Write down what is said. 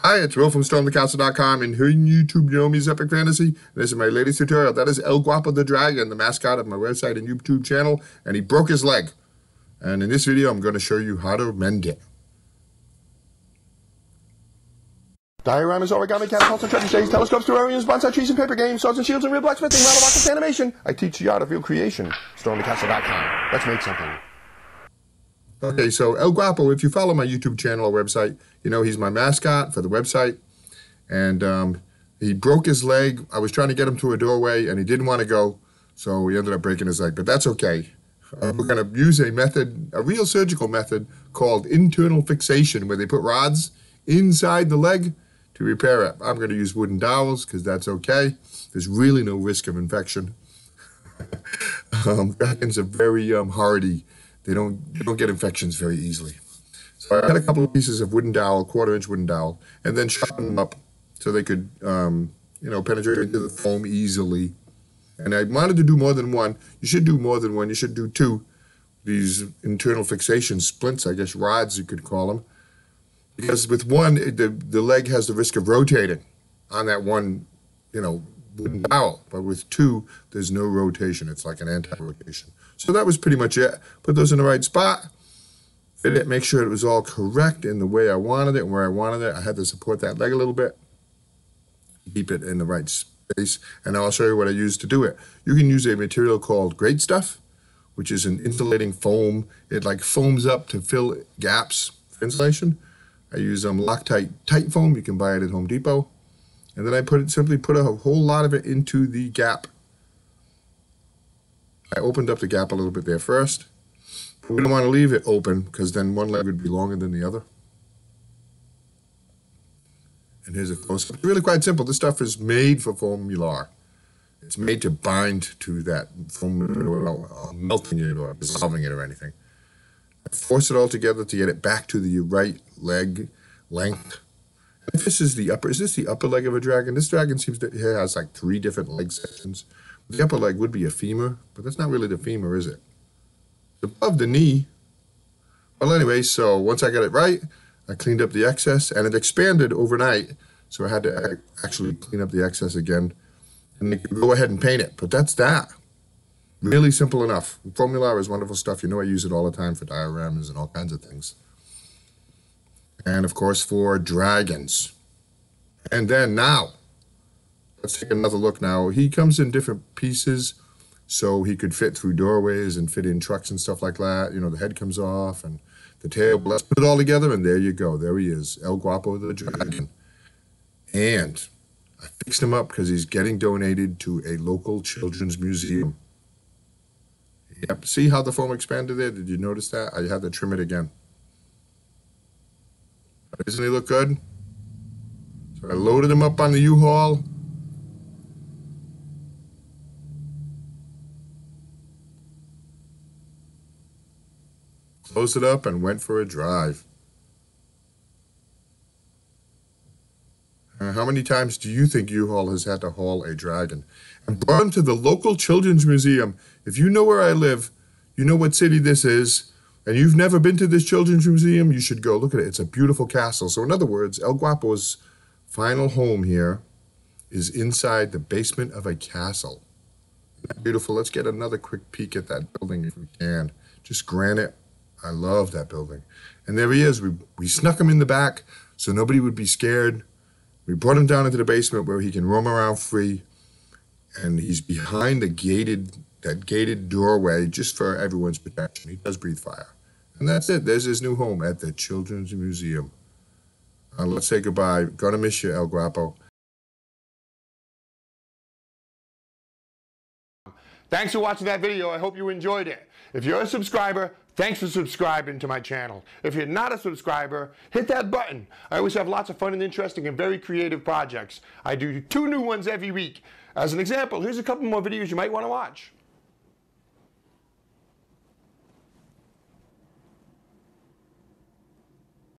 Hi, it's Will from StormTheCastle.com, and here on YouTube, you know me as Epic Fantasy. This is my latest tutorial. That is El Guapo the Dragon, the mascot of my website and YouTube channel, and he broke his leg. And in this video, I'm going to show you how to mend it. Dioramas, origami, catapults, and treasure stays, telescopes, terrariums, bonsai trees, and paper games, swords and shields, and real blacksmithing, model rockets, animation. I teach the art of real creation. StormTheCastle.com. Let's make something. Okay, so El Guapo, if you follow my YouTube channel or website, you know he's my mascot for the website. And he broke his leg. I was trying to get him to a doorway, and he didn't want to go, so he ended up breaking his leg. But that's okay. We're going to use a method, a real surgical method, called internal fixation, where they put rods inside the leg to repair it. I'm going to use wooden dowels, because that's okay. There's really no risk of infection. Dragons are very hardy. They don't get infections very easily. So I had a couple of pieces of wooden dowel, quarter-inch wooden dowel, and then sharpened them up so they could, penetrate into the foam easily. And I wanted to do more than one. You should do more than one. You should do two. These internal fixation splints, I guess rods you could call them. Because with one, the leg has the risk of rotating on that one, wooden dowel. But with two, there's no rotation. It's like an anti-rotation. So that was pretty much it. Put those in the right spot. Fit it, make sure it was all correct in the way I wanted it and where I wanted it. I had to support that leg a little bit. Keep it in the right space. And I'll show you what I used to do it. You can use a material called Great Stuff, which is an insulating foam. It like foams up to fill gaps for insulation. I use Loctite tight foam. You can buy it at Home Depot. And then I simply put a whole lot of it into the gap. I opened up the gap a little bit there first. We don't want to leave it open because then one leg would be longer than the other. And here's a close-up. It's really quite simple. This stuff is made for foam mylar. It's made to bind to that foam without melting it or dissolving it or anything. I force it all together to get it back to the right leg length. If this is the upper, is this the upper leg of a dragon? This dragon seems to has like 3 different leg sections. The upper leg would be a femur, but that's not really the femur, is it? It's above the knee. Well, anyway, so once I got it right, I cleaned up the excess, and it expanded overnight, so I had to actually clean up the excess again, and go ahead and paint it. But that's that. Really simple enough. Foam mylar is wonderful stuff. You know I use it all the time for dioramas and all kinds of things. And, of course, for dragons. And then now, let's take another look now. He comes in different pieces, so he could fit through doorways and fit in trucks and stuff like that. You know, the head comes off and the tail. Let's put it all together, and there you go. There he is, El Guapo the Dragon. And I fixed him up because he's getting donated to a local children's museum. Yep, see how the foam expanded there? Did you notice that? I had to trim it again. Doesn't he look good? So I loaded him up on the U-Haul. Closed it up and went for a drive. How many times do you think U-Haul has had to haul a dragon? And brought him to the local children's museum. If you know where I live, you know what city this is, and you've never been to this children's museum, you should go. Look at it. It's a beautiful castle. So in other words, El Guapo's final home here is inside the basement of a castle. Isn't that beautiful? Let's get another quick peek at that building if we can. Just granite. I love that building. And there he is. We snuck him in the back so nobody would be scared. We brought him down into the basement where he can roam around free. And he's behind that gated doorway just for everyone's protection. He does breathe fire. And that's it. There's his new home at the Children's Museum. Let's say goodbye. Gonna miss you, El Guapo. Thanks for watching that video. I hope you enjoyed it. If you're a subscriber, thanks for subscribing to my channel. If you're not a subscriber, hit that button. I always have lots of fun and interesting and very creative projects. I do 2 new ones every week. As an example, here's a couple more videos you might want to watch.